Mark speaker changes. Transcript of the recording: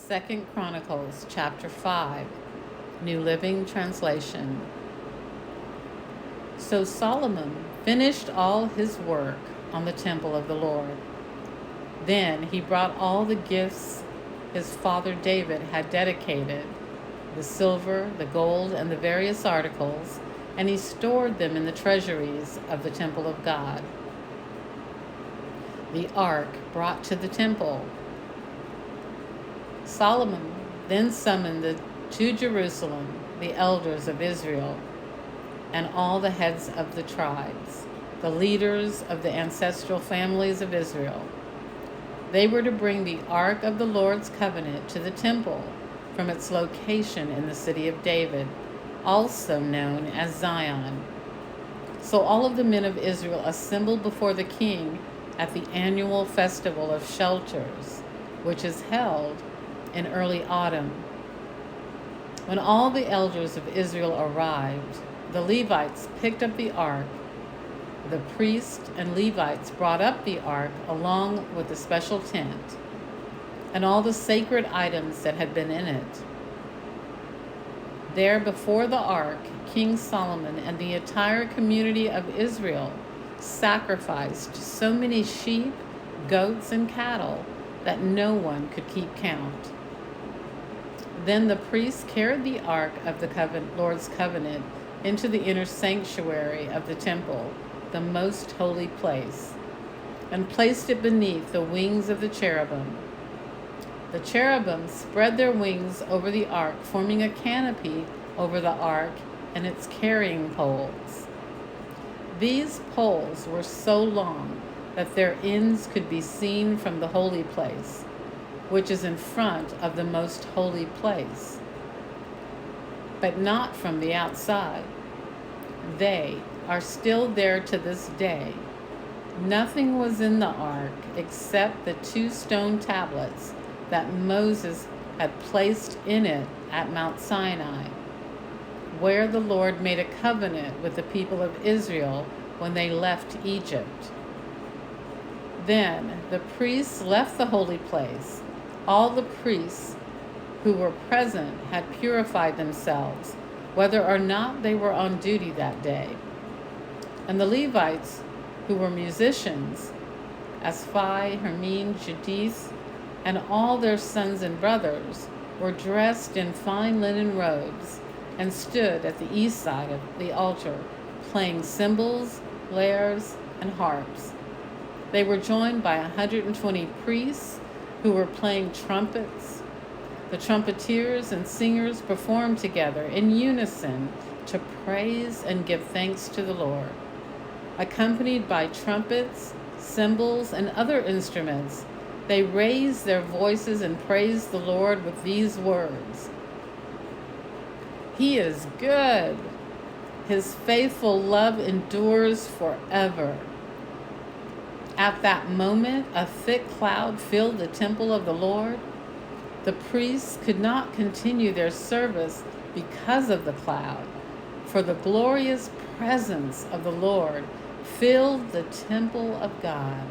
Speaker 1: 2 Chronicles Chapter 5, New Living Translation. So Solomon finished all his work on the temple of the Lord. Then he brought all the gifts his father David had dedicated, the silver, the gold, and the various articles, and he stored them in the treasuries of the temple of God. The ark brought to the temple. Solomon then summoned to Jerusalem the elders of Israel and all the heads of the tribes, the leaders of the ancestral families of Israel. They were to bring the ark of the Lord's covenant to the temple from its location in the city of David, also known as Zion. So all of the men of Israel assembled before the king at the annual festival of shelters, which is held in early autumn. When all the elders of Israel arrived, the Levites picked up the ark. The priests and Levites brought up the ark along with the special tent and all the sacred items that had been in it. There before the ark, King Solomon and the entire community of Israel sacrificed so many sheep, goats, and cattle that no one could keep count. Then the priests carried the ark of the Lord's covenant into the inner sanctuary of the temple, the most holy place, and placed it beneath the wings of the cherubim. The cherubim spread their wings over the ark, forming a canopy over the ark and its carrying poles. These poles were so long that their ends could be seen from the holy place, which is in front of the most holy place, but not from the outside. They are still there to this day. Nothing was in the ark except the 2 stone tablets that Moses had placed in it at Mount Sinai, where the Lord made a covenant with the people of Israel when they left Egypt. Then the priests left the holy place. All the priests who were present had purified themselves, whether or not they were on duty that day. And the Levites, who were musicians, Asaph, Hermin, Judith, and all their sons and brothers, were dressed in fine linen robes and stood at the east side of the altar, playing cymbals, lyres, and harps. They were joined by 120 priests who were playing trumpets. The trumpeters and singers performed together in unison to praise and give thanks to the Lord. Accompanied by trumpets, cymbals, and other instruments, they raised their voices and praised the Lord with these words: "He is good. His faithful love endures forever." At that moment, a thick cloud filled the temple of the Lord. The priests could not continue their service because of the cloud, for the glorious presence of the Lord filled the temple of God.